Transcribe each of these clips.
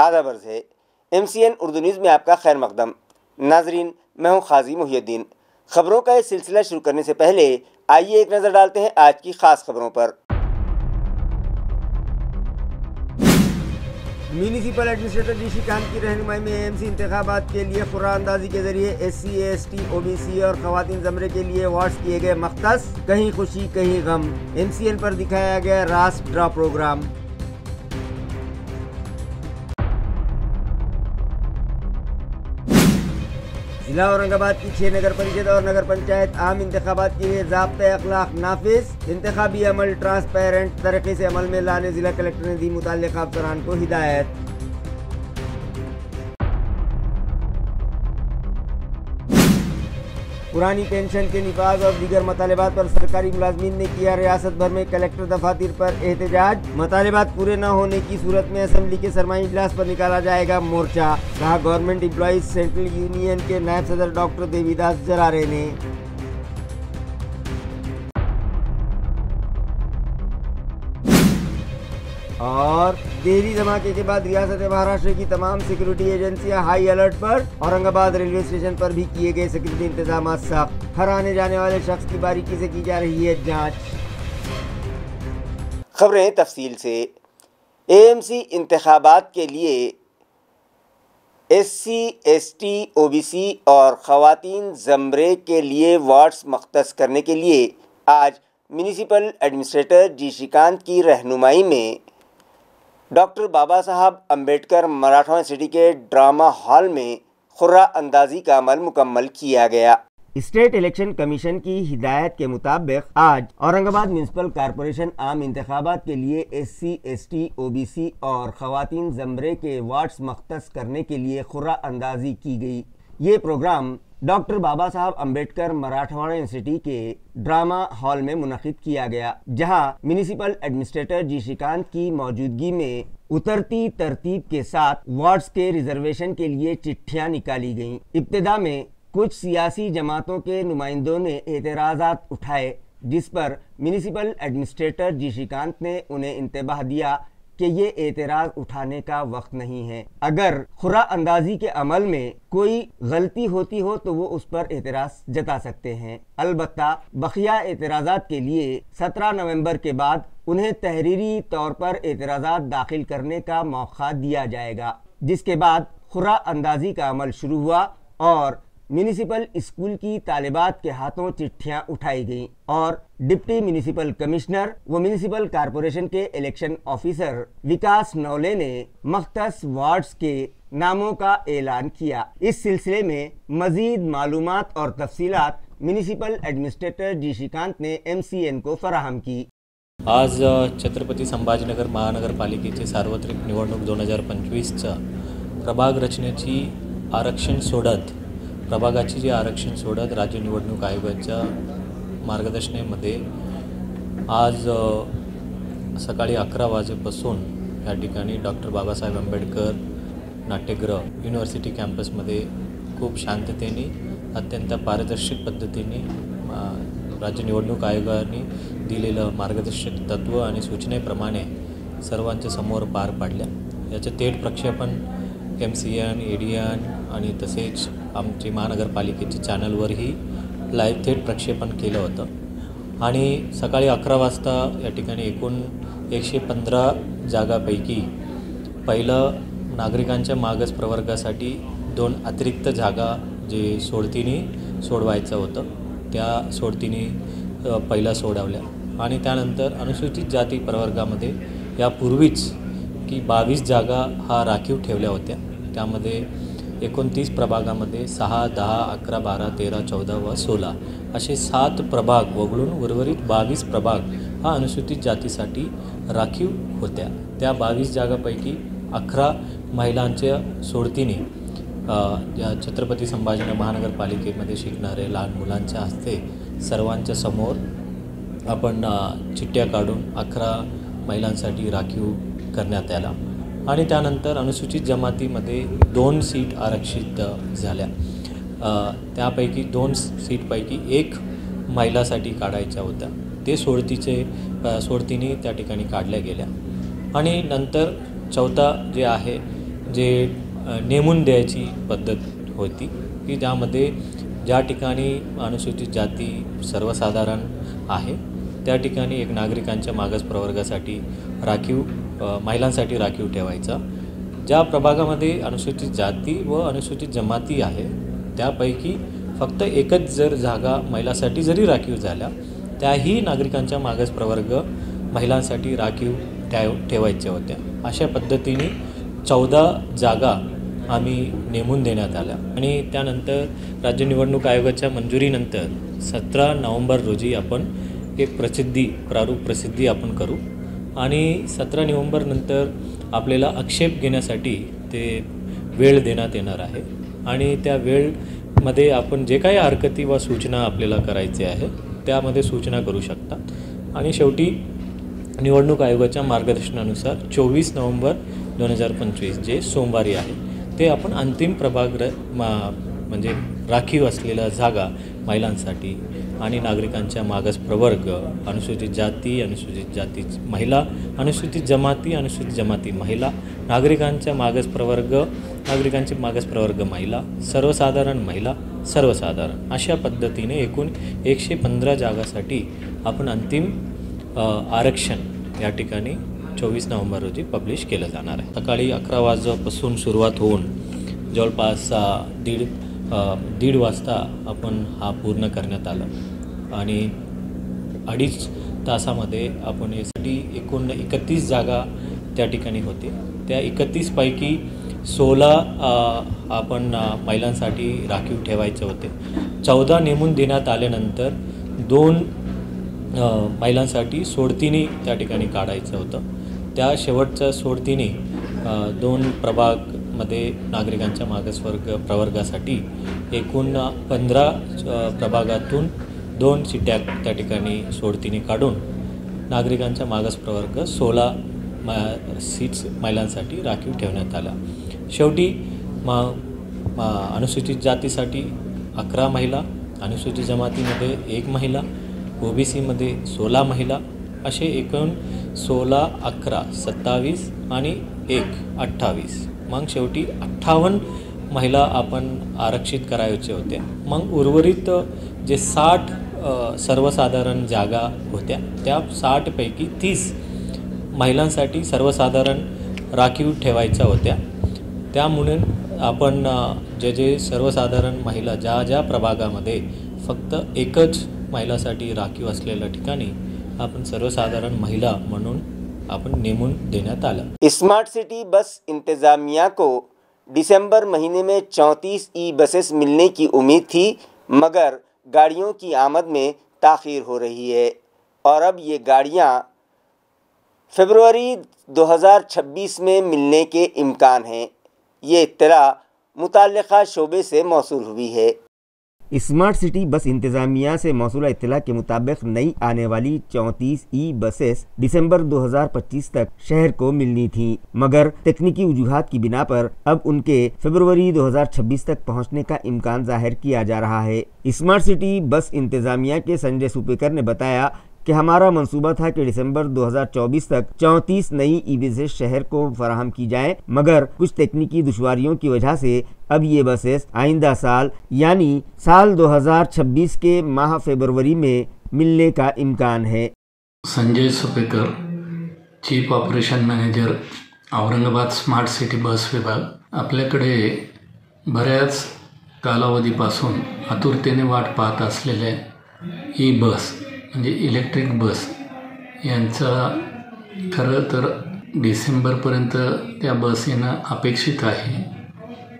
आदाब अर्ज़ है MCN उर्दू न्यूज़ में आपका खैर मकदम। नाजरीन, मैं हूँ खाजी मुहियुद्दीन। खबरों का ये सिलसिला शुरू करने से पहले आइए एक नज़र डालते हैं आज की खास खबरों पर। म्यूनिसिपल एडमिनिस्ट्रेटर डी श्रीकांत की रहनुमाई में AMC इंतखाबात के लिए खुर्रा अंदाजी के जरिए SC, ST, OBC और खवातीन ज़मरे के लिए वार्ड्स किए गए मख्तस। कहीं खुशी कहीं गम। MCN पर दिखाया गया रास ड्रा प्रोग्राम। जिला औरंगाबाद की 6 नगर परिषद और नगर पंचायत आम इंतखाबात के लिए ज़ाब्ता अखलाक नाफिज। इंतखाबी अमल ट्रांसपेरेंट तरीके से अमल में लाने जिला कलेक्टर ने दी मुतल्लिक़ अफसरान को हिदायत। पुरानी पेंशन के निफाज और दीगर मतालिबात पर सरकारी मुलाजमीन ने किया रियासत भर में कलेक्टर दफातर पर एहतजाज। मतालिबात पूरे न होने की सूरत में असम्बली के सरमाई इजलास पर निकाला जाएगा मोर्चा। कहा गवर्नमेंट एम्प्लॉइज सेंट्रल यूनियन के नायब सदर डॉक्टर देवीदास जरारे ने। और देहरी धमाके के बाद रियासत महाराष्ट्र की तमाम सिक्योरिटी एजेंसियां हाई अलर्ट पर। औरंगाबाद रेलवे स्टेशन पर भी किए गए सिक्योरिटी इंतजाम सख्त। हर आने जाने वाले शख्स की बारीकी से की जा रही है जांच। खबरें तफसील से। AMC इंतखाबात के लिए SC, ST, OBC और खवातीन ज़मरे के लिए वार्ड्स मख्तस करने के लिए आज म्यूनिसिपल एडमिनिस्ट्रेटर जी श्रीकांत की रहनुमाई में डॉक्टर बाबा साहब अम्बेडकर मराठा यूनिवर्सिटी के ड्रामा हॉल में खुर्रा अंदाजी का अमल मुकम्मल किया गया। स्टेट इलेक्शन कमीशन की हिदायत के मुताबिक आज औरंगाबाद म्यूनिसिपल कॉरपोरेशन आम इंतखाबात के लिए SC, ST, OBC और खवातीन ज़मरे के वार्ड्स मख्तस करने के लिए खुर्रा अंदाजी की गई। ये प्रोग्राम डॉक्टर बाबा साहब अम्बेडकर मराठवाड़ा यूनिवर्सिटी के ड्रामा हॉल में मुनक़िद किया गया, जहां म्यूनिसिपल एडमिनिस्ट्रेटर जी श्रीकांत की मौजूदगी में उतरती तरतीब के साथ वार्ड्स के रिजर्वेशन के लिए चिट्ठियां निकाली गईं। इब्तिदा में कुछ सियासी जमातों के नुमाइंदों ने एतराज़ात उठाए, जिस पर म्यूनिसिपल एडमिनिस्ट्रेटर जी श्रीकांत ने उन्हें इंतबाह दिया कि ये एतराज़ उठाने का वक्त नहीं है। अगर खुर्रा अंदाजी के अमल में कोई गलती होती हो तो वो उस पर एतराज़ जता सकते हैं। अलबत्ता बकिया एतराज़ात के लिए 17 नवंबर के बाद उन्हें तहरीरी तौर पर एतराज़ात दाखिल करने का मौका दिया जाएगा, जिसके बाद खुर्रा अंदाजी का अमल शुरू हुआ और म्यूनिसिपल स्कूल की तालिबात के हाथों चिट्ठियां उठाई गईं और डिप्टी म्यूनिसिपल कमिश्नर व म्यूनिसिपल कॉरपोरेशन के इलेक्शन ऑफिसर विकास नौले ने मख्तस वार्ड्स के नामों का ऐलान किया। इस सिलसिले में मजीद मालूमात और तफसीलात म्यूनिसिपल एडमिनिस्ट्रेटर जी श्रीकांत ने MCN को फराहम की। आज छत्रपती संभाजीनगर महानगरपालिकेची सार्वत्रिक निवडणूक 2025च्या प्रभाग रचनेची आरक्षण सोडत प्रभागाची जी आरक्षण सोडत राज्य निवडणूक आयोगाच्या मार्गदर्शनामध्ये आज सकाळी 11 वाजेपासून या ठिकाणी डॉक्टर बाबासाहेब आंबेडकर नाट्यगृह युनिव्हर्सिटी कॅम्पसमध्ये खूप शांततेने अत्यंत पारदर्शक पद्धतीने राज्य निवडणूक आयोगाने दिलेलं मार्गदर्शक तत्व आणि सूचनेप्रमाणे सर्वांच्या समोर पार पाडल्या। याचे थेट प्रक्षेपण MCN, ADN आणि तसेच आमची महानगरपालिकेच्या चॅनलवरही लाईव्ह थेट प्रक्षेपण केलं होतं आणि सकाळी 11 वाजता या ठिकाणी एकूण 115 जागापैकी पहिलं नागरिकांच्या मागास प्रवर्गासाठी 2 अतिरिक्त जागा जे सोडतीने सोडवायचं होतं त्या सोडतीने पहिला सोडवल्या आणि त्यानंतर अनुसूचित जाती प्रवर्गामध्ये यापूर्वीच की 22 जागा हा राखीव ठेवल्या होत्या। त्यामध्ये 29 प्रभागामध्ये 6, 10, 11, 12, 13, 14 व 16 असे 7 प्रभाग वगळून उर्वरित 22 प्रभाग हा अनुसूचित जातीसाठी राखीव होत्या। त्या 22 जागापैकी 11 महिलांच्या सोडतीने या छत्रपती संभाजीनगर महानगरपालिकेमध्ये शिकणारे लहान मुलांच्या हस्ते सर्वांच्या समोर आपण चिठ्ठ्या काढून 11 महिलांसाठी राखीव करण्यात आला आणि त्यानंतर अनुसूचित जमातीमध्ये 2 सीट आरक्षित झाल्या। त्यापैकी 2 सीटपैकी 1 महिलासाठी काढायच्या होत्या, ते सोडतीने त्या ठिकाणी काढल्या गेल्या आणि नंतर चौथा जे आहे जे नेमून द्यायची पद्धत होती की ज्यामध्ये ज्या ठिकाणी अनुसूचित जाती सर्वसाधारण आहे त्या ठिकाणी एक नागरिकांच्या मागास प्रवर्गासाठी राखीव महिलांसाठी राखीव ठेवायचा. ज्या प्रभागामध्ये अनुसूचित जाती व अनुसूचित जमाती आहे त्यापैकी फक्त एकच जर जागा महिलांसाठी जरी राखीव झाल्या त्याही नागरिकांच्या मागास प्रवर्ग महिलांसाठी राखीव ठेवायच्या होत्या. अशा पद्धतीने 14 जागा आम्ही नेमून देण्यात आल्या आणि त्यानंतर राज्य निवडणूक आयोगाच्या मंजुरीनंतर 17 नोव्हेंबर रोजी आपण एक प्रारूप प्रसिद्धी आपण करू आणि 17 नोव्हेंबर नंतर आपल्याला आक्षेप घेण्यासाठी ते वेळ देण्यात येणार आहे आणि त्या वेळमध्ये आपण जे काही हरकती व सूचना आपल्याला करायचे आहे त्यामध्ये सूचना करू शकतात आणि शेवटी निवडणूक आयोगाच्या मार्गदर्शनानुसार 24 नोव्हेंबर 2025 जे सोमवारी आहे ते आपण अंतिम प्रभाग म्हणजे राखीव असलेल्या जागा महिलांसाठी आणि नागरिकांच्या मागास प्रवर्ग अनुसूचित जाती महिला अनुसूचित जमाती महिला नागरिकांच्या मागास प्रवर्ग महिला सर्वसाधारण अशा पद्धतीने एकूण 115 जागासाठी आपण अंतिम आरक्षण या ठिकाणी 24 नोव्हेंबर रोजी पब्लिश केलं जाणार आहे. सकाळी 11 वाजल्यापासून सुरुवात होऊन जवळपास दीड वाजता आपण हा पूर्ण करण्यात आला आणि 2.5 तासामध्ये आपण यासाठी एकूण 31 जागा त्या ठिकाणी होते. त्या 31 पैकी 16 आपण महिलांसाठी राखीव ठेवायचे होते. 14 नेमून देण्यात आल्यानंतर 2 महिलांसाठी सोडतीने त्या ठिकाणी काढायचं होतं. त्या शेवटच्या सोडतीने 2 प्रभागमध्ये नागरिकांच्या मागासवर्ग प्रवर्गासाठी एकूण 15 प्रभागातून 2 चिठ्ठ्या त्या ठिकाणी सोडतीने काढून नागरिकांच्या मागास प्रवर्ग 16 सीट्स महिलांसाठी राखीव ठेवण्यात आल्या. शेवटी अनुसूचित जातीसाठी 11 महिला, अनुसूचित जमातीमध्ये 1 महिला, OBCमध्ये 16 महिला असे एकूण 16, 11, 27 आणि 1, 28 मग शेवटी 58 महिला आपण आरक्षित करायचे होते. मग उर्वरित जे 60 सर्वसाधारण जागा होत्या त्या 60 पैकी 30 महिलांसाठी सर्वसाधारण राखीव ठेवायच्या होत्या. त्यामुळे आपण जे सर्वसाधारण महिला ज्या प्रभागामध्ये फक्त एकच महिलासाठी राखीव असलेल्या ठिकाणी अपन सर्वसाधारण महिला म्हणून अपन नेमून देण्यात आला. स्मार्ट सिटी बस इंतजामिया को दिसंबर महीने में 34 ई बसेस मिलने की उम्मीद थी, मगर गाड़ियों की आमद में ताख़ीर हो रही है और अब ये गाड़ियाँ फरवरी 2026 में मिलने के इम्कान हैं. ये इत्तला मुताल्लिक़ा शोबे से मौसूल हुई है. स्मार्ट सिटी बस इंतज़ामिया से मौसूला इत्तला के मुताबिक नई आने वाली 34 ई बसेस दिसंबर 2025 तक शहर को मिलनी थीं, मगर तकनीकी वजूहात की बिना पर अब उनके फरवरी 2026 तक पहुंचने का इम्कान जाहिर किया जा रहा है. स्मार्ट सिटी बस इंतज़ामिया के संजय सुपेकर ने बताया कि हमारा मंसूबा था कि दिसंबर 2024 तक 34 नई ई बसेस शहर को फराहम की जाएं, मगर कुछ तकनीकी दुश्वारियों की वजह से अब ये बसेस आइंदा साल यानी साल 2026 के माह फरवरी में मिलने का इम्कान है. Sanjay Supekar, chief operation manager, Aurangabad smart city bus विभाग. आपल्याकडे बऱ्याच कालावधीपासून आतुरतेने वाट पाहत असलेले ई बस म्हणजे इलेक्ट्रिक बस यांचा खरं तर डिसेंबरपर्यंत त्या बस येणं अपेक्षित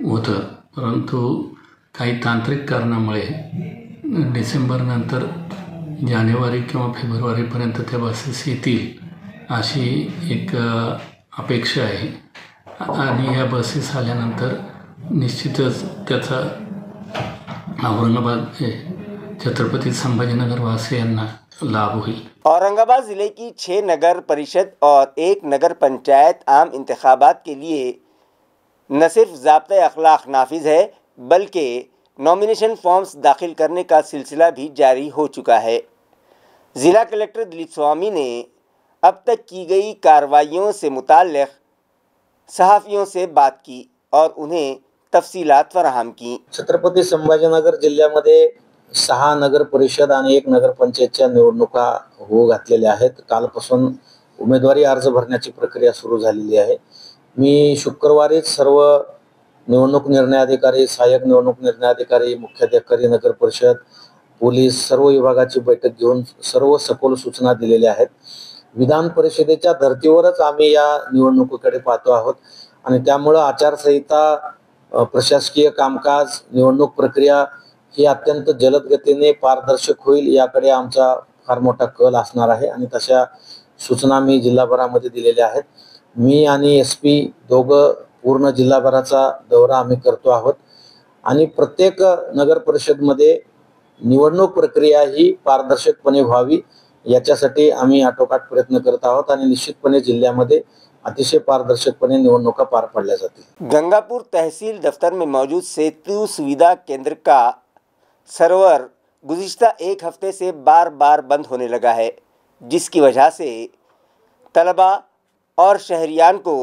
होतं, परंतु काही तांत्रिक कारणामुळे डिसेंबरनंतर जानेवारी किंवा फेब्रुवारीपर्यंत त्या बसेस येतील अशी एक अपेक्षा आहे आणि या बसेस आल्यानंतर निश्चितच त्याचा औरंगाबाद छत्रपति संभाजीनगर वासियों लाभ हुई. औरंगाबाद ज़िले की 6 नगर परिषद और 1 नगर पंचायत आम इंतखाबात के लिए न सिर्फ ज़ाब्ता अखलाक नाफिज है बल्कि नॉमिनेशन फॉर्म्स दाखिल करने का सिलसिला भी जारी हो चुका है. ज़िला कलेक्टर दिलीप स्वामी ने अब तक की गई कार्रवाइयों से मुताल्लिक़ सहाफ़ियों से बात की और उन्हें तफसीलात फराहम की। छत्रपती संभाजीनगर जिल्ह्यामध्ये 6 नगर परिषद आणि 1 नगरपंचायतच्या निवडणुका होऊ घातलेल्या आहेत. कालपासून उमेदवारी अर्ज भरण्याची प्रक्रिया सुरू झालेली आहे. मी शुक्रवारीच सर्व निवडणूक निर्णय अधिकारी, सहाय्यक निवडणूक निर्णय अधिकारी, मुख्याधिकारी नगर परिषद, पोलीस सर्व विभागाची बैठक घेऊन सर्व सखोल सूचना दिलेल्या आहेत. विधान परिषदेच्या धर्तीवरच आम्ही या निवडणुकीकडे पाहतो आहोत आणि त्यामुळे आचारसंहिता, प्रशासकीय कामकाज, निवडणूक प्रक्रिया ही अत्यंत जलद गतीने पारदर्शक होईल याकडे आमचा फार मोठा कल असणार आहे आणि तशा सूचना मी जिल्हाभरामध्ये दिलेल्या आहेत. मी आणि SP दोघं पूर्ण जिल्हाभराचा दौरा आम्ही करतो आहोत आणि प्रत्येक नगर परिषदमध्ये निवडणूक प्रक्रिया ही पारदर्शकपणे व्हावी याच्यासाठी आम्ही आटोकाट प्रयत्न करत आहोत आणि निश्चितपणे जिल्ह्यामध्ये अतिशय पारदर्शकपणे निवडणुका पार पडल्या जातील. गंगापुर तहसील दफ्तर में मौजूद सेतु सुविधा केंद्र का सर्वर गुज़िश्ता 1 हफ्ते से बार बार बंद होने लगा है, जिसकी वजह से तलबा और शहरियान को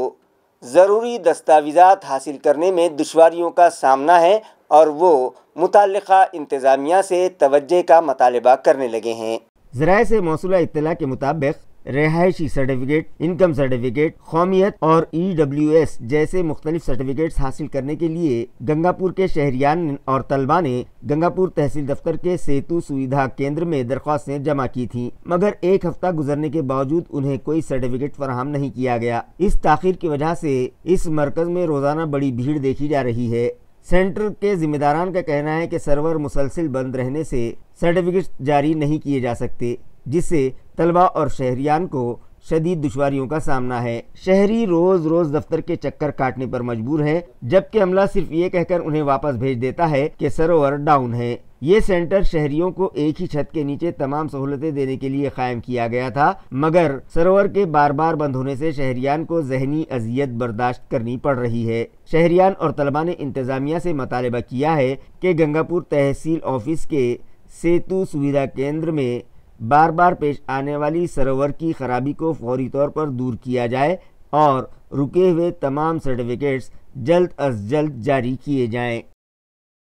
ज़रूरी दस्तावेज़ात हासिल करने में दुश्वारियों का सामना है और वो मुताल्लिक़ा इंतज़ामिया से तवज्जो का मुतालबा करने लगे हैं। ज़राए से मौसूला इत्तला के मुताबिक रिहायशी सर्टिफिकेट, इनकम सर्टिफिकेट, कौमियत और EWS जैसे मुख्तलिफ सर्टिफिकेट्स हासिल करने के लिए गंगापुर के शहरियान और तलबा ने गंगापुर तहसील दफ्तर के सेतु सुविधा केंद्र में दरख्वास्तें जमा की थीं, मगर 1 हफ्ता गुजरने के बावजूद उन्हें कोई सर्टिफिकेट फराहम नहीं किया गया। इस ताख़ीर की वजह से इस मरकज़ में रोज़ाना बड़ी भीड़ देखी जा रही है। सेंटर के जिम्मेदारान का कहना है कि सर्वर मुसलसिल बंद रहने से सर्टिफिकेट जारी नहीं किए जा सकते, जिससे तलबा और शहरियान को शदीद दुश्वारियों का सामना है। शहरी रोज़ रोज़ दफ्तर के चक्कर काटने पर मजबूर है, जबकि अमला सिर्फ ये कहकर उन्हें वापस भेज देता है कि सर्वर डाउन है। ये सेंटर शहरियों को एक ही छत के नीचे तमाम सहूलतें देने के लिए कायम किया गया था, मगर सर्वर के बार बार बंद होने से शहरियान को ज़हनी अजियत बर्दाश्त करनी पड़ रही है। शहरियान और तलबा ने इंतज़ामिया से मुतालबा किया है कि गंगापुर तहसील ऑफिस के सेतु सुविधा केंद्र में बार बार पेश आने वाली सर्वर की खराबी को फौरी तौर पर दूर किया जाए और रुके हुए तमाम सर्टिफिकेट्स जल्द अज जल्द जारी किए जाएं।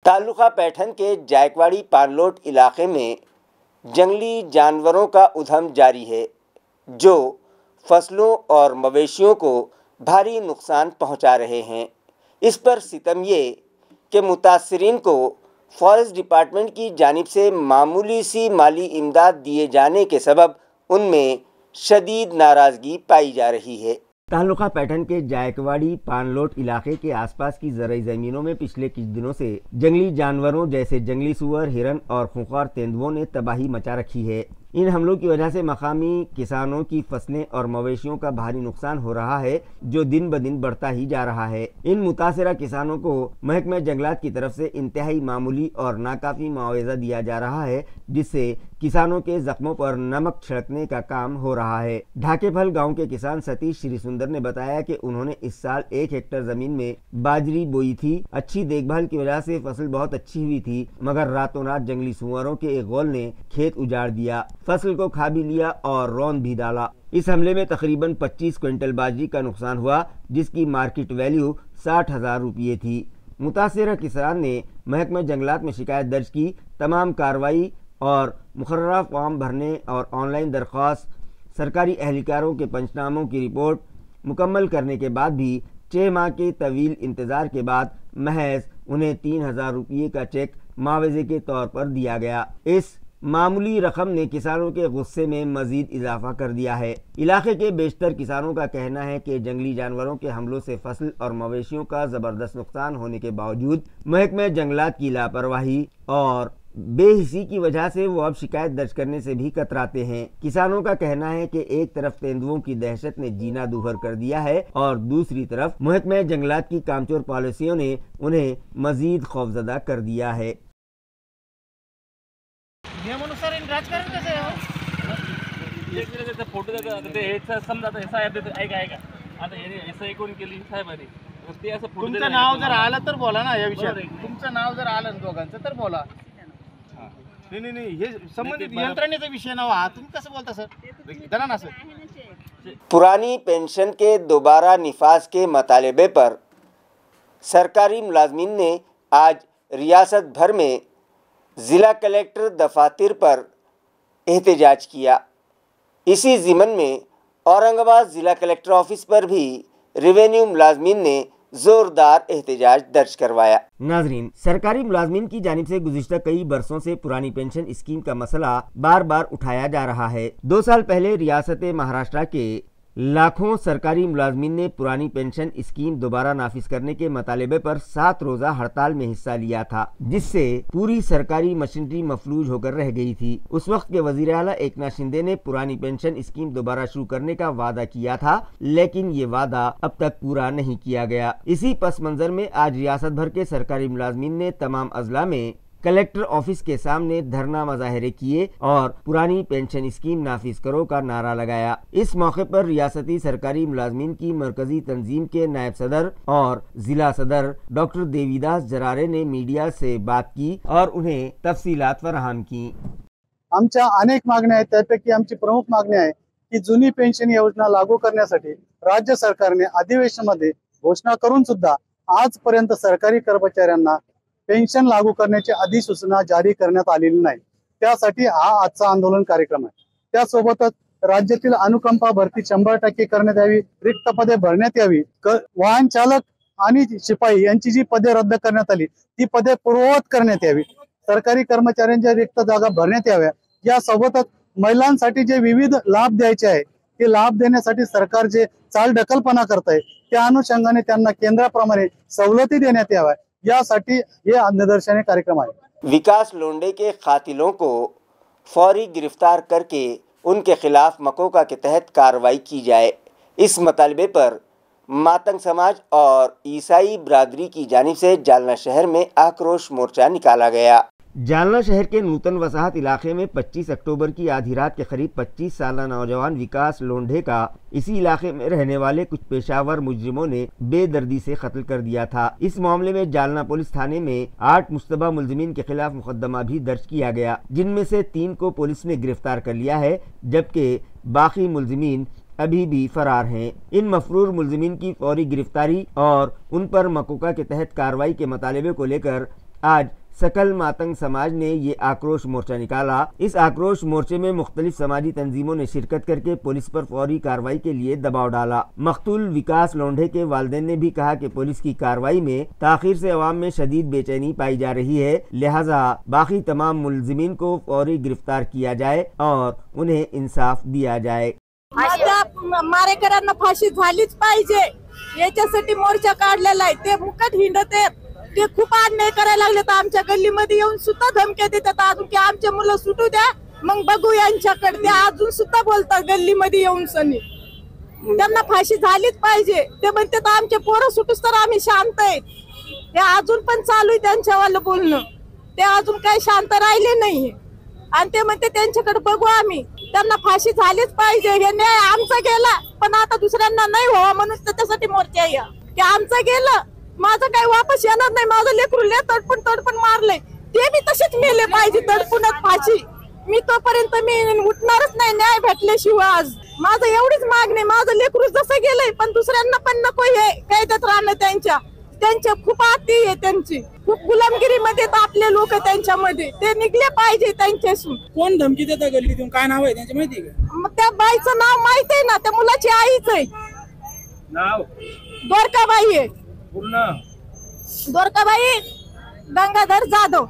तालुका पैठन के जायकवाड़ी पानलोट इलाके में जंगली जानवरों का उधम जारी है, जो फसलों और मवेशियों को भारी नुकसान पहुंचा रहे हैं। इस पर सितम ये कि मुतासरीन को फॉरेस्ट डिपार्टमेंट की जानिब से मामूली सी माली इमदाद दिए जाने के सबब उनमें शदीद नाराज़गी पाई जा रही है। तालुका पैठन के जायकवाड़ी पानलोट इलाके के आसपास की ज़राई ज़मीनों में पिछले कुछ दिनों से जंगली जानवरों जैसे जंगली सूअर, हिरन और खूंखार तेंदुओं ने तबाही मचा रखी है। इन हमलों की वजह से मकामी किसानों की फसलें और मवेशियों का भारी नुकसान हो रहा है, जो दिन ब दिन बढ़ता ही जा रहा है। इन मुतासरा किसानों को महकमा जंगलात की तरफ से इंतहाई मामूली और नाकाफी मुआवजा दिया जा रहा है, जिससे किसानों के जख्मों पर नमक छिड़कने का काम हो रहा है। ढाकेफल गांव के किसान सतीश श्री सुंदर ने बताया कि उन्होंने इस साल 1 हेक्टेयर जमीन में बाजरी बोई थी। अच्छी देखभाल की वजह से फसल बहुत अच्छी हुई थी, मगर रातों रात जंगली सुअरों के एक गोल ने खेत उजाड़ दिया, फसल को खा भी लिया और रौंद भी डाला। इस हमले में तकरीबन 25 क्विंटल बाजरी का नुकसान हुआ, जिसकी मार्केट वैल्यू 60,000 रुपये थी। मुतासरा किसान ने महकमा जंगलात में शिकायत दर्ज की। तमाम कार्रवाई और मुकर्ररा फॉर्म भरने और ऑनलाइन दरख्वास्त, सरकारी एहलकारों के पंचनामों की रिपोर्ट मुकम्मल करने के बाद भी 6 माह के तवील इंतज़ार के बाद महज उन्हें 3,000 रुपये का चेक मुआवजे के तौर पर दिया गया। इस मामूली रकम ने किसानों के गुस्से में मजीद इजाफा कर दिया है। इलाके के बेशतर किसानों का कहना है कि जंगली जानवरों के हमलों से फसल और मवेशियों का ज़बरदस्त नुकसान होने के बावजूद महकमा जंगलात की लापरवाही और बेहिसी की वजह से वो अब शिकायत दर्ज करने से भी कतराते हैं। किसानों का कहना है कि एक तरफ तेंदुओं की दहशत ने जीना दूभर कर दिया है और दूसरी तरफ महकमा जंगलात की कामचोर पॉलिसियों ने उन्हें मजीद खौफजदा कर दिया है। नियमानुसार राजकारण कसं आहे? एक फोटो देतात ते हे समजा आता साहेब देतात ऐका आता हे सही कोण केली साहेबांनी ते असं फोटो तुमचं नाव जर आलं तर बोला ना या विषयावर तुमचं नाव जर आलं ना दोघांचं तर बोला नाही हे संबंधित यंत्रणेचा विषय नाव हा तुम्ही कसं बोलता सर? जरा ना सर पुरानी पेंशन के दोबारा निफाज के मतालबे पर सरकारी मुलाजमीन ने आज रियासत भर में ज़िला कलेक्टर दफातर पर एहतजाज किया। इसी ज़िमन में औरंगाबाद ज़िला कलेक्टर ऑफिस पर भी रेवेन्यू मुलाजमीन ने जोरदार एहतजाज दर्ज करवाया। नाजरीन, सरकारी मुलाजमीन की जानिब से गुज़िश्ता कई बरसों से पुरानी पेंशन स्कीम का मसला बार बार उठाया जा रहा है। 2 साल पहले रियासत महाराष्ट्र के लाखों सरकारी मुलाजमीन ने पुरानी पेंशन स्कीम दोबारा नाफिज करने के मतालबे पर 7 रोज़ा हड़ताल में हिस्सा लिया था, जिससे पूरी सरकारी मशीनरी मफलूज होकर रह गई थी। उस वक्त के वज़ीर आला एकनाथ शिंदे ने पुरानी पेंशन स्कीम दोबारा शुरू करने का वादा किया था, लेकिन ये वादा अब तक पूरा नहीं किया गया। इसी पस मंजर में आज रियासत भर के सरकारी मुलाजमीन ने तमाम अजला में कलेक्टर ऑफिस के सामने धरना मुजाहरे किए और पुरानी पेंशन स्कीम नाफिज करो का नारा लगाया। इस मौके पर रियासती सरकारी मुलाजमीन की मरकजी तंजीम के नायब सदर और जिला सदर डॉक्टर देवीदास जरारे ने मीडिया से बात की और उन्हें तफसीलात फराहम की। आमच्या अनेक मागण्या आहेत, त्यापैकी आमची प्रमुख मागणी आहे की जुनी पेन्शन योजना लागू करण्यासाठी राज्य सरकारने अधिवेशनामध्ये घोषणा करून सुद्धा आजपर्यंत सरकारी कर्मचाऱ्यांना पेन्शन लागू करण्याची अधिसूचना जारी करण्यात आलेली नाही। त्यासाठी हा आजचा आंदोलन कार्यक्रम आहे। त्यासोबतच राज्यातील अनुकंपा भरती 100% करण्यात यावी, रिक्त पदे भरण्यात यावी, वाहन चालक आणि शिपाई यांची जी पदे रद्द करण्यात आली ती पदे पूर्ववत करण्यात यावी, सरकारी कर्मचाऱ्यांच्या रिक्त जागा भरण्यात याव्या। यासोबतच महिलांसाठी जे विविध लाभ द्यायचे आहे ते लाभ देण्यासाठी सरकार जे चालढकलपणा करत आहे त्या अनुषंगाने त्यांना केंद्राप्रमाणे सवलती देण्यात याव्या, यासाठी ये निदर्शने कार्यक्रम है। विकास लोंढे के कातिलों को फौरी गिरफ्तार करके उनके खिलाफ मकोका के तहत कार्रवाई की जाए, इस मतलबे पर मातंग समाज और ईसाई बरादरी की जानिब से जालना शहर में आक्रोश मोर्चा निकाला गया। जालना शहर के नूतन वसाहत इलाके में 25 अक्टूबर की आधी रात के करीब 25 साल नौजवान विकास लोंढे का इसी इलाके में रहने वाले कुछ पेशावर मुजरिमों ने बेदर्दी से कत्ल कर दिया था। इस मामले में जालना पुलिस थाने में 8 मुश्तबा मुलजिमीन के खिलाफ मुकदमा भी दर्ज किया गया, जिनमें से 3 को पुलिस ने गिरफ्तार कर लिया है, जबकि बाकी मुलजिमीन अभी भी फरार हैं। इन मफरूर मुलजिमीन की फौरी गिरफ्तारी और उन पर मकोका के तहत कार्रवाई के मुतालबे को लेकर आज सकल मातंग समाज ने ये आक्रोश मोर्चा निकाला। इस आक्रोश मोर्चे में मुख्तलिफ समाजी तंजीमों ने शिरकत करके पुलिस पर फौरी कार्रवाई के लिए दबाव डाला। मकतूल विकास लोंढे के वालिदैन ने भी कहा कि पुलिस की कार्रवाई में ताखीर से अवाम में शदीद बेचैनी पाई जा रही है, लिहाजा बाकी तमाम मुलजिमीन को फौरी गिरफ्तार किया जाए और उन्हें इंसाफ दिया जाए। मारेकरांना फाशी झालीच पाहिजे याच्यासाठी मोर्चा काढलेला आहे। ते मुकट हिंडते, ते खूप अन्याय करायला लागले, तर आमच्या गल्लीमध्ये येऊन सुद्धा धमक्या देतात अजून की आमचे मुलं सुटू द्या मग बघू यांच्याकडे। ते अजून सुद्धा बोलतात गल्लीमध्ये येऊन सनी त्यांना फाशी झालीच पाहिजे। ते म्हणतात आमचे पोरं सुटूस तर आम्ही शांत आहे। ते अजून पण चालू आहे त्यांच्यावालं बोलणं, ते अजून काही शांत राहिले नाही आणि ते म्हणते त्यांच्याकडे बघू आम्ही। त्यांना फाशी झालीच पाहिजे। हे न्याय आमचा गेला पण आता दुसऱ्यांना नाही व्हावा म्हणून त्याच्यासाठी मोर्चा आहे की आमचं गेलं, माझं काही वापस येणार नाही। माझं लेकरू ले तडपून मारले, ते बी तसेच मेले पाहिजे तडपूनच फाशी। मी तोपर्यंत मी उठणारच नाही न्याय भेटल्याशिवाय। आज माझं एवढीच मागणी, माझं लेकरू जसं गेलंय पण दुसऱ्यांना पण नको हे कैद्यात राहणं। त्यांच्या खूप आती आहे, त्यांची खूप गुलामगिरी मध्ये आपले लोक त्यांच्यामध्ये, ते निघले पाहिजे त्यांच्यासून। कोण धमकी देता गल्लीतून, काय नाव आहे त्यांचं माहिती आहे का? मग त्या बाईचं नाव माहिती आहे ना, त्या मुलाची आईच आहे, नाव द्वारकाबाई आहे। पूर्ण द्वारकाबाई गंगाधर जाधव,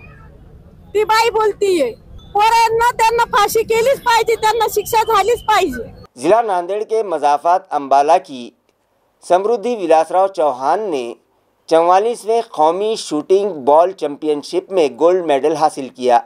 ती बाई बोलतीये। पोरांना त्यांना फाशी केलीच पाहिजे, त्यांना शिक्षा झालीच पाहिजे। जिला नांदेड़ के मजाफात अंबाला की समृद्धि विलासराव चौहान ने 44वें कौमी शूटिंग बॉल चैंपियनशिप में गोल्ड मेडल हासिल किया,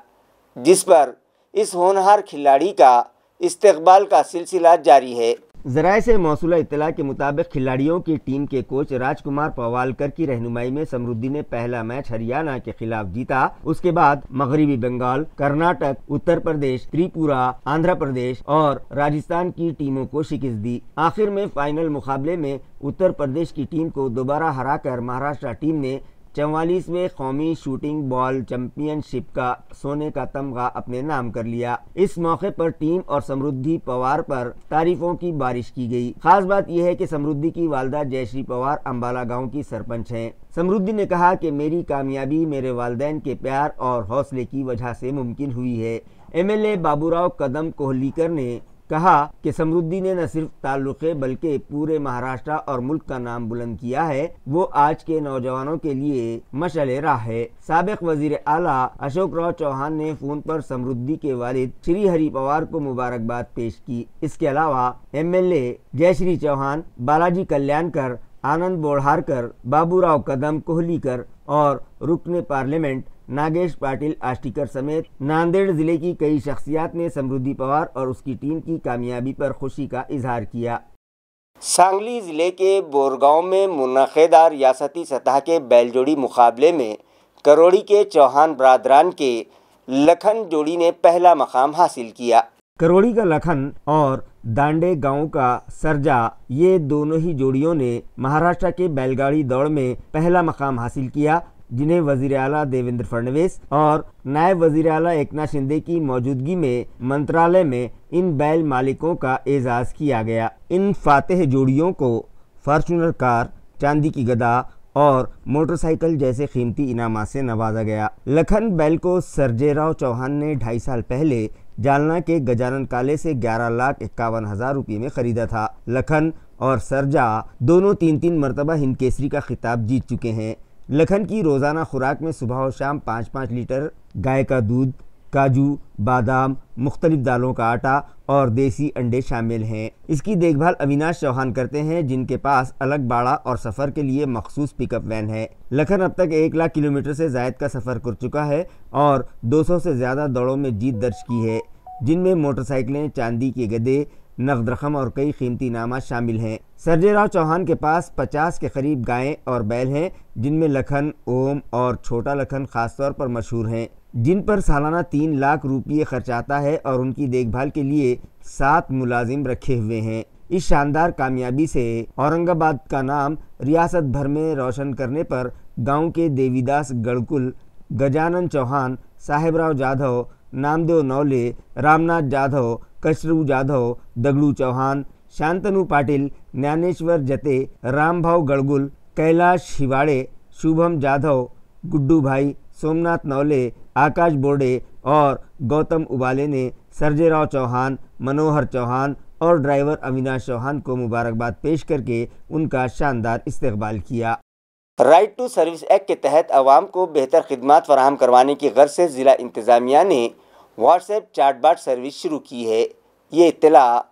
जिस पर इस होनहार खिलाड़ी का इस्तकबाल का सिलसिला जारी है। ज़राए से मौसूला इत्तला के मुताबिक खिलाड़ियों की टीम के कोच राजकुमार पवालकर की रहनुमाई में समृद्धि ने पहला मैच हरियाणा के खिलाफ जीता। उसके बाद मगरबी बंगाल, कर्नाटक, उत्तर प्रदेश, त्रिपुरा, आंध्र प्रदेश और राजस्थान की टीमों को शिकस्त दी। आखिर में फाइनल मुकाबले में उत्तर प्रदेश की टीम को दोबारा हराकर महाराष्ट्र टीम ने 44वें कौमी शूटिंग बॉल चैंपियनशिप का सोने का तमगा अपने नाम कर लिया। इस मौके पर टीम और समृद्धि पवार पर तारीफों की बारिश की गई। खास बात यह है कि समृद्धि की वालदा जयश्री पवार अंबाला गांव की सरपंच हैं। समृद्धि ने कहा कि मेरी कामयाबी मेरे वालिदैन के प्यार और हौसले की वजह से मुमकिन हुई है। एमएलए बाबूराव कदम कोहलीकर ने कहा कि समृद्धि ने न सिर्फ ताल्लुक़े बल्कि पूरे महाराष्ट्र और मुल्क का नाम बुलंद किया है। वो आज के नौजवानों के लिए मशाल राह है। साबिक वजीर आला अशोक राव चौहान ने फोन पर समृद्धि के वालिद श्री हरि पवार को मुबारकबाद पेश की। इसके अलावा एमएलए जयश्री चौहान, बालाजी कल्याणकर, आनंद बोढ़ारकर, बाबूराव कदम कोहलीकर और रुकने पार्लियामेंट नागेश पाटिल आष्टीकर समेत नांदेड़ जिले की कई शख्सियात ने समृद्धि पवार और उसकी टीम की कामयाबी पर खुशी का इजहार किया। सांगली जिले के बोरगांव में मुनक़िदा रियासती सतह के बैलजोड़ी मुकाबले में करोड़ी के चौहान बरादरान के लखन जोड़ी ने पहला मकाम हासिल किया। करोड़ी का लखन और दांडे गांव का सरजा, ये दोनों ही जोड़ियों ने महाराष्ट्र के बैलगाड़ी दौड़ में पहला मकाम हासिल किया, जिन्हें वजीर आला देवेंद्र फडणवीस और नायब वजीर आला एकनाथ शिंदे की मौजूदगी में मंत्रालय में इन बैल मालिकों का एजाज़ किया गया। इन फातेह जोड़ियों को फॉर्चूनर कार, चांदी की गदा और मोटरसाइकिल जैसे कीमती इनामात से नवाजा गया। लखन बैल को सर्जेराव चौहान ने 2.5 साल पहले जालना के गजानन काले से 11,51,000 रुपये में खरीदा था। लखन और सरजा दोनों 3-3 मरतबा हिंद केसरी का खिताब जीत चुके हैं। लखन की रोज़ाना खुराक में सुबह और शाम 5-5 लीटर गाय का दूध, काजू, बादाम, मुख्तलिफ दालों का आटा और देसी अंडे शामिल हैं। इसकी देखभाल अविनाश चौहान करते हैं, जिनके पास अलग बाड़ा और सफ़र के लिए मखसूस पिकअप वैन है। लखन अब तक 1 लाख किलोमीटर से ज़ायद का सफ़र कर चुका है और 200 से ज़्यादा दौड़ों में जीत दर्ज की है, जिनमें मोटरसाइकिलें, चांदी के गदे, नगद रकम और कई कीमती इनामात शामिल हैं। सर्जेराव चौहान के पास 50 के करीब गायें और बैल हैं, जिनमें लखन, ओम और छोटा लखन खासतौर पर मशहूर हैं, जिन पर सालाना 3 लाख रुपये खर्च आता है और उनकी देखभाल के लिए 7 मुलाजिम रखे हुए हैं। इस शानदार कामयाबी से औरंगाबाद का नाम रियासत भर में रोशन करने पर गांव के देवीदास गढ़कुल, गजानन चौहान, साहेबराव जाधव, नामदेव नौले, रामनाथ जाधव, कशरू जाधव, दगड़ू चौहान, शांतनु पाटिल, ज्ञानेश्वर जते, रामभाव गड़गुल, कैलाश हिवाड़े, शुभम जाधव, गुड्डू भाई, सोमनाथ नौले, आकाश बोर्डे और गौतम उबाले ने सर्जेराव चौहान, मनोहर चौहान और ड्राइवर अविनाश चौहान को मुबारकबाद पेश करके उनका शानदार इस्तकबाल किया। राइट टू सर्विस एक्ट के तहत आवाम को बेहतर खिदमात फराहम करवाने की गर्ज से ज़िला इंतज़ामिया ने व्हाट्सएप चैटबॉट सर्विस शुरू की है। ये इत्तला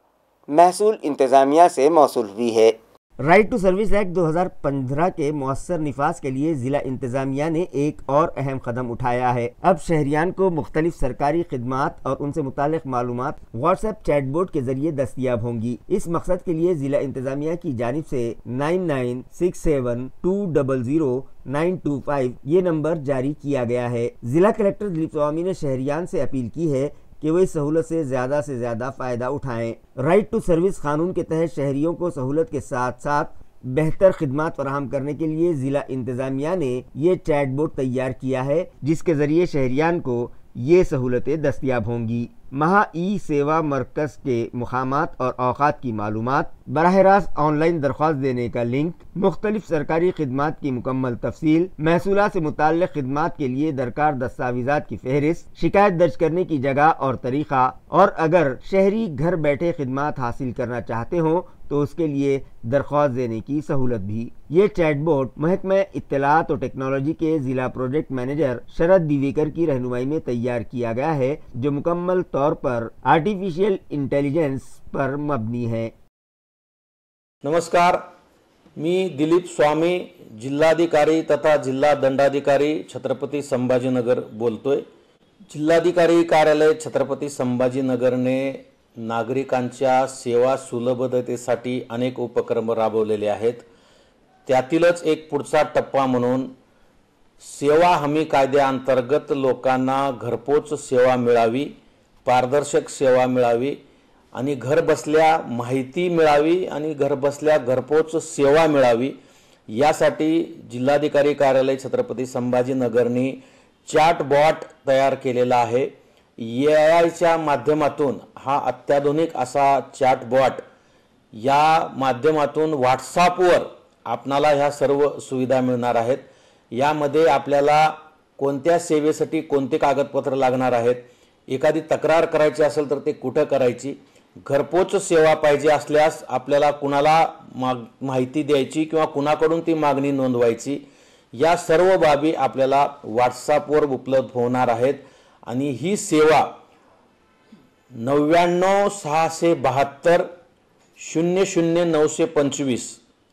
महसूल इंतज़ामिया से मौसूल हुई है। राइट टू सर्विस एक्ट 2015 के मौसर निफाज के लिए ज़िला इंतज़ामिया ने एक और अहम कदम उठाया है। अब शहरियान को मुख्तलिफ सरकारी खिदमात और उनसे मुताल्लिक़ मालूमात व्हाट्सएप चैटबोट के ज़रिए दस्तियाब होंगी। इस मकसद के लिए ज़िला इंतज़ामिया की जानिब से 9967200925 ये नंबर जारी किया गया है। ज़िला कलेक्टर दिलीप स्वामी ने शहरियान से अपील की है कि वो इस सहूलत से ज़्यादा फ़ायदा उठाएं। राइट टू सर्विस कानून के तहत शहरियों को सहूलत के साथ साथ बेहतर खिदमात फराहम करने के लिए ज़िला इंतज़ामिया ने ये चैटबोट तैयार किया है, जिसके ज़रिए शहरियान को ये सहूलतें दस्तियाब होंगी। महा ई सेवा मरकज़ के मुकामात और औकात की मालूमात, बराह रास्त ऑनलाइन दरख्वास्त देने का लिंक, मुख्तलिफ सरकारी खिदमात की मुकम्मल तफसील, महसूलात से मुताल्लिक़ खिदमात के लिए दरकार दस्तावेज़ात की फहरिस्त, शिकायत दर्ज करने की जगह और तरीक़ा, और अगर शहरी घर बैठे खिदमात हासिल करना चाहते हों तो उसके लिए दरख्वास्त देने की सहूलत भी। ये चैटबोट महकमा इत्तलात और टेक्नोलॉजी के ज़िला प्रोजेक्ट मैनेजर शरद दिवेकर की रहनुमाई में तैयार किया गया है, जो मुकम्मल तौर पर आर्टिफिशियल इंटेलिजेंस पर मबनी है। नमस्कार, मी दिलीप स्वामी, जिल्हाधिकारी तथा जिल्हा दंडाधिकारी छत्रपती संभाजीनगर बोलतोय। जिल्हाधिकारी कार्यालय छत्रपती संभाजीनगरने नागरिकांच्या सेवा सुलभतेसाठी अनेक उपक्रम राबवलेले आहेत। त्यातीलच एक पुढचा टप्पा म्हणून सेवा हमी कायद्याअंतर्गत लोकांना घरपोच सेवा मिळावी, पारदर्शक सेवा मिळावी आणि घर बसल्या माहिती मिळावी आणि घर बसल्या घरपोच सेवा मिळावी यासाठी जिल्हाधिकारी कार्यालय छत्रपती संभाजीनगरनी चॅटबॉट तयार केलेला आहे। AIच्या माध्यमातून हा अत्याधुनिक असा चॅटबॉट या माध्यमातून व्हॉट्सॲपवर आपणाला ह्या सर्व सुविधा मिळणार आहेत। यामध्ये आपल्याला कोणत्या सेवेसाठी कोणते कागदपत्र लागणार आहेत, एखादी तक्रार करायची असेल तर ते कुठं करायची, घरपोच सेवा पाहिजे असल्यास आपल्याला कुणाला माहिती द्यायची किंवा कुणाकडून ती मागणी नोंदवायची, या सर्व बाबी आपल्याला व्हॉट्सॲपवर उपलब्ध होणार आहेत। आणि ही सेवा 99 672 00 925,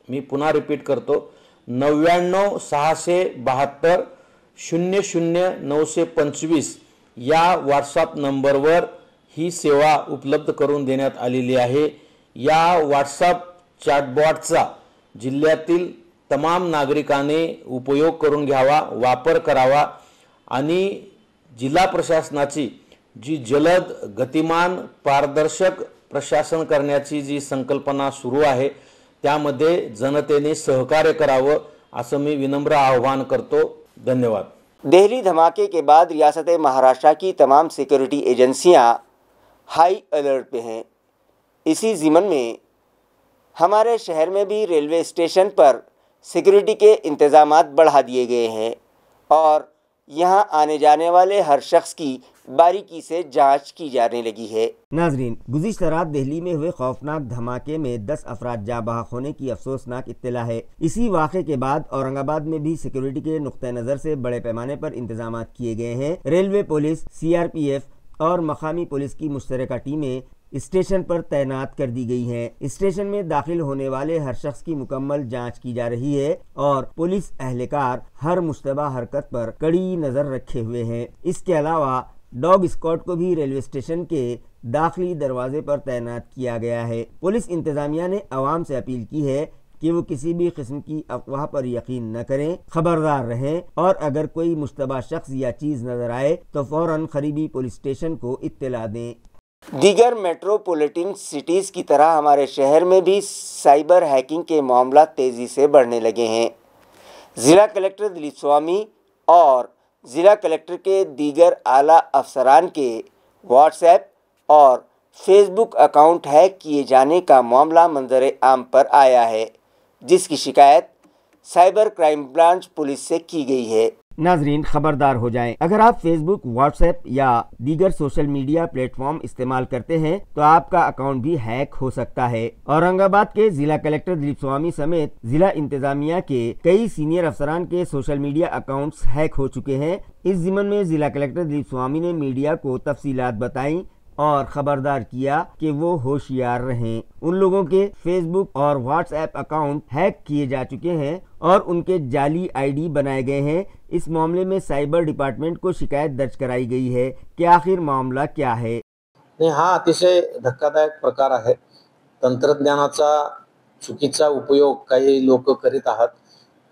मी पुन्हा रिपीट करतो, 99 672 00 925 या व्हॉट्सॲप नंबरवर ही सेवा उपलब्ध करून देण्यात आलेली आहे। या व्हॉट्सॲप चॅटबॉटचा जिल्ह्यातील तमाम नागरिकांनी उपयोग करून घ्यावा, वापर करावा आणि जिल्हा प्रशासनाची जी जलद, गतिमान, पारदर्शक प्रशासन करण्याची जी संकल्पना सुरू आहे त्यामध्ये जनतेने सहकार्य करावं असं मी विनम्र आह्वान करतो। धन्यवाद। दिल्ली धमाके के बाद रियासत महाराष्ट्र की तमाम सिक्योरिटी एजेंसियां हाई अलर्ट पे हैं। इसी ज़िमन में हमारे शहर में भी रेलवे स्टेशन पर सिक्योरिटी के इंतज़ामात बढ़ा दिए गए हैं और यहां आने जाने वाले हर शख्स की बारीकी से जांच की जाने लगी है। नाजरीन, गुज़िश्ता रात दिल्ली में हुए खौफनाक धमाके में 10 अफराद जाँ बहक होने की अफसोसनाक इत्तला है। इसी वाक़े के बाद औरंगाबाद में भी सिक्योरिटी के नुक्ते नज़र से बड़े पैमाने पर इंतजामात किए गए हैं। रेलवे पुलिस, CRPF और मकामी पुलिस की मुश्तरका टीमें स्टेशन पर तैनात कर दी गई हैं। स्टेशन में दाखिल होने वाले हर शख्स की मुकम्मल जांच की जा रही है और पुलिस एहलकार हर मुश्तबा हरकत पर कड़ी नज़र रखे हुए हैं। इसके अलावा डॉग स्क्वाड को भी रेलवे स्टेशन के दाखिली दरवाजे पर तैनात किया गया है। पुलिस इंतजामिया ने आवाम से अपील की है कि वो किसी भी किस्म की अफवाह पर यकीन न करें, खबरदार रहें और अगर कोई मुश्तबा शख्स या चीज़ नज़र आए तो फ़ौरन करीबी पुलिस स्टेशन को इत्तला दें। दीगर मेट्रोपॉलिटन सिटीज़ की तरह हमारे शहर में भी साइबर हैकिंग के मामला तेज़ी से बढ़ने लगे हैं। ज़िला कलेक्टर दिलीप स्वामी और ज़िला कलेक्टर के दीगर आला अफसरान के व्हाट्सएप और फेसबुक अकाउंट हैक किए जाने का मामला मंजर आम पर आया है, जिसकी शिकायत साइबर क्राइम ब्रांच पुलिस से की गई है। नाजरीन, खबरदार हो जाएं। अगर आप फेसबुक, व्हाट्सएप या दीगर सोशल मीडिया प्लेटफॉर्म इस्तेमाल करते हैं तो आपका अकाउंट भी हैक हो सकता है। औरंगाबाद के जिला कलेक्टर दिलीप स्वामी समेत जिला इंतजामिया के कई सीनियर अफसरान के सोशल मीडिया अकाउंट्स हैक हो चुके हैं। इस ज़िमन में जिला कलेक्टर दिलीप स्वामी ने मीडिया को तफसीलात बताई और खबरदार किया कि वो होशियार रहें। उन लोगों के फेसबुक और व्हाट्सएप अकाउंट हैक किए जा चुके हैं और उनके जाली ID बनाए गए हैं। इस मामले में साइबर डिपार्टमेंट को शिकायत दर्ज कराई गई है कि आखिर मामला क्या है। नाही, हा अतिशय धक्कादायक प्रकार आहे। तंत्रज्ञानाचा चुकीचा उपयोग काही लोक करीत आहात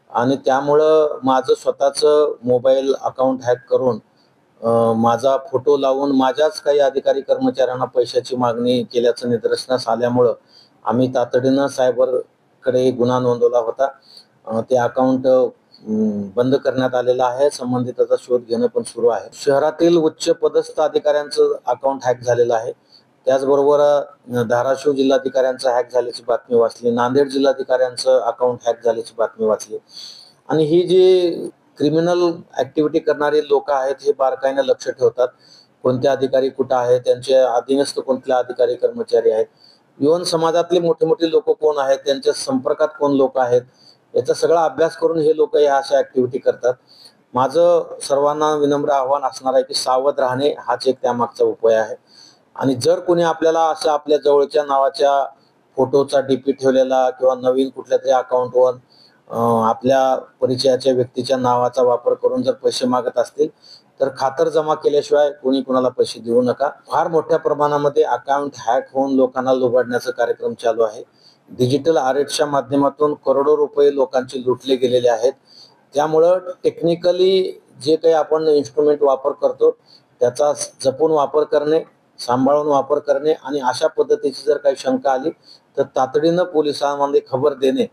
आणि त्यामुळं माझं स्वतःचं मोबाईल अकाउंट हॅक करून माझा फोटो लावून माझ्याच काही अधिकारी कर्मचाऱ्यांना पैशाची मागणी केल्याचं निदर्शनास आल्यामुळं आम्ही तातडीनं सायबरकडे गुन्हा नोंदवला होता। ते अकाउंट बंद करण्यात आलेलं आहे। संबंधिताचा शोध घेणं पण सुरू आहे। शहरातील उच्च पदस्थ अधिकाऱ्यांचं अकाउंट हॅक झालेलं आहे। त्याचबरोबर धाराशिव जिल्हाधिकाऱ्यांचं हॅक झाल्याची बातमी वाचली, नांदेड जिल्हाधिकाऱ्यांचं अकाउंट हॅक झाल्याची बातमी वाचली आणि ही जी क्रिमिनल ऍक्टिव्हिटी करणारे लोक आहेत हे बारकाईने लक्ष ठेवतात। कोणते अधिकारी कुठे आहेत, त्यांचे अधीनस्थ कोणते अधिकारी कर्मचारी आहेत, इव्हन समाजातले मोठे मोठे लोक कोण आहेत, त्यांच्या संपर्कात कोण लोक आहेत, याचा सगळा अभ्यास करून हे लोक या अशा ऍक्टिव्हिटी करतात। माझं सर्वांना विनम्र आव्हान असणार आहे की सावध राहणे हाच एक त्यामागचा उपाय आहे आणि जर कोणी आपल्याला असं आपल्या जवळच्या नावाच्या फोटोचा डीपी ठेवलेला किंवा नवीन कुठल्या तरी अकाउंटवर आपल्या परिचयाच्या व्यक्तीच्या नावाचा वापर करून जर पैसे मागत असतील तर खातर जमा केल्याशिवाय कोणी कोणाला पैसे देऊ नका। फार मोठ्या प्रमाणामध्ये अकाउंट हॅक होऊन लोकांना लुबाडण्याचा कार्यक्रम चालू आहे। डिजिटल अरेस्टच्या माध्यमातून करोडो रुपये लोकांचे लुटले गेलेले आहेत। त्यामुळे टेक्निकली जे काही आपण इन्स्ट्रुमेंट वापर करतो त्याचा जपून वापर करणे, सांभाळून वापर करणे आणि अशा पद्धतीची जर काही शंका आली तर तातडीनं पोलिसांमध्ये खबर देणे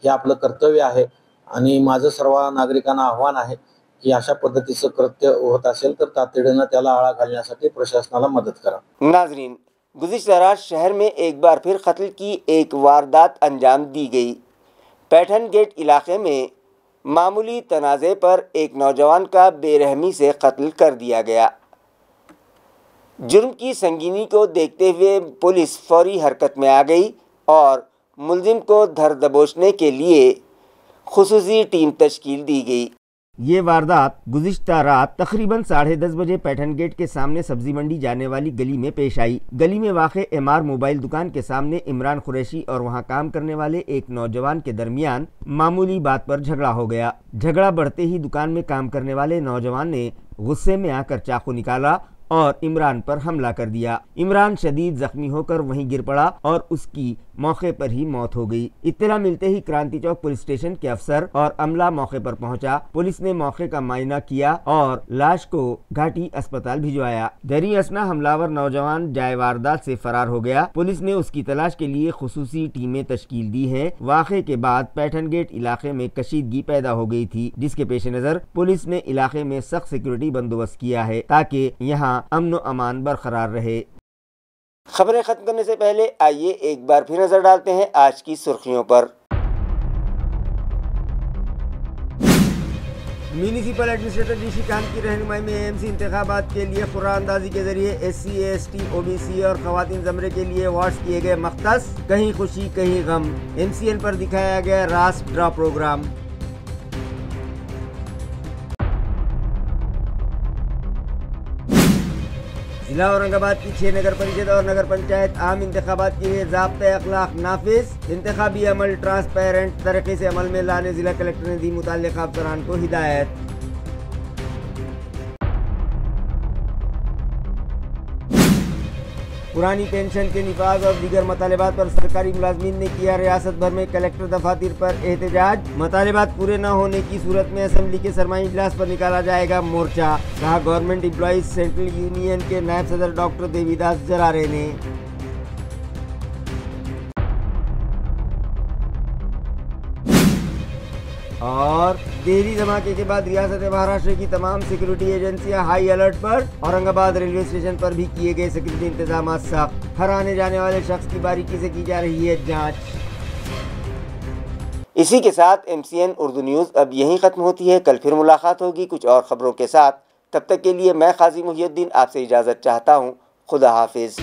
हे आपलं कर्तव्य आहे आणि माझं सर्व नागरिकांना आव्हान आहे की अशा पद्धतीचं कृत्य होत असेल तर तातडीनं त्याला आळा घालण्यासाठी प्रशासनाला मदद करा। नाजरीन, गुज़िश्ता रात शहर में एक बार फिर कत्ल की एक वारदात अंजाम दी गई। पैठन गेट इलाके में मामूली तनाज़े पर एक नौजवान का बेरहमी से कत्ल कर दिया गया। जुर्म की संगीनी को देखते हुए पुलिस फौरी हरकत में आ गई और मुलजिम को धर दबोचने के लिए खुसूसी टीम तश्कील दी गई। ये वारदात गुज़िश्ता रात तकरीबन 10:30 बजे पैठन गेट के सामने सब्जी मंडी जाने वाली गली में पेश आई। गली में वाक़े एमआर मोबाइल दुकान के सामने इमरान कुरैशी और वहां काम करने वाले एक नौजवान के दरमियान मामूली बात पर झगड़ा हो गया। झगड़ा बढ़ते ही दुकान में काम करने वाले नौजवान ने गुस्से में आकर चाकू निकाला और इमरान पर हमला कर दिया। इमरान शदीद जख्मी होकर वहीं गिर पड़ा और उसकी मौके पर ही मौत हो गई। इत्तला मिलते ही क्रांति चौक पुलिस स्टेशन के अफसर और अमला मौके पर पहुंचा। पुलिस ने मौके का मायना किया और लाश को घाटी अस्पताल भिजवाया। दरी असना हमलावर नौजवान जाए वारदात से फरार हो गया। पुलिस ने उसकी तलाश के लिए खुसूसी टीमें तश्कील दी हैं। वाक़े के बाद पैठन गेट इलाके में कशीदगी पैदा हो गई थी, जिसके पेश नज़र पुलिस ने इलाके में सख्त सिक्योरिटी बंदोबस्त किया है ताकि यहाँ अमन व अमान बरकरार रहे। खबरें ख़त्म करने से पहले आइए एक बार फिर नज़र डालते हैं आज की सुर्खियों पर। म्यूनिसिपल एडमिनिस्ट्रेटर जी श्रीकांत की रहनुमाई में एएमसी इंतखाबात के लिए कुरानंदाजी के जरिए SC, ST, OBC और खवातीन ज़मरे के लिए वार्ड्स किए गए मख्तस। कहीं खुशी कहीं गम। MCN पर दिखाया गया रास ड्रा प्रोग्राम। जिला औरंगाबाद की 6 नगर परिषद और नगर पंचायत आम इंतखाबात के लिए ज़ाब्ते अखलाक नाफिज। इंतखाबी अमल ट्रांसपेरेंट तरीके से अमल में लाने जिला कलेक्टर ने दी मुतल्लिका अफसरान को हिदायत। पुरानी पेंशन के निफाज और दीगर मतालिबात पर सरकारी मुलाजमीन ने किया रियासत भर में कलेक्टर दफातर पर एहतजाज। मतालिबात पूरे न होने की सूरत में असम्बली के सरमाई इजलास पर निकाला जाएगा मोर्चा, कहा गवर्नमेंट एम्प्लॉइज सेंट्रल यूनियन के नायब सदर डॉक्टर देवीदास जरारे ने। और देहरी धमाके के बाद रियासत महाराष्ट्र की तमाम सिक्योरिटी एजेंसियां हाई अलर्ट पर। औरंगाबाद रेलवे स्टेशन पर भी किए गए सिक्योरिटी इंतजाम सख्त। हर आने जाने वाले शख्स की बारीकी से की जा रही है जांच। इसी के साथ MCN उर्दू न्यूज़ अब यहीं ख़त्म होती है। कल फिर मुलाकात होगी कुछ और ख़बरों के साथ। तब तक के लिए मैं काजी मुहियुद्दीन आपसे इजाज़त चाहता हूँ। खुदा हाफिज़।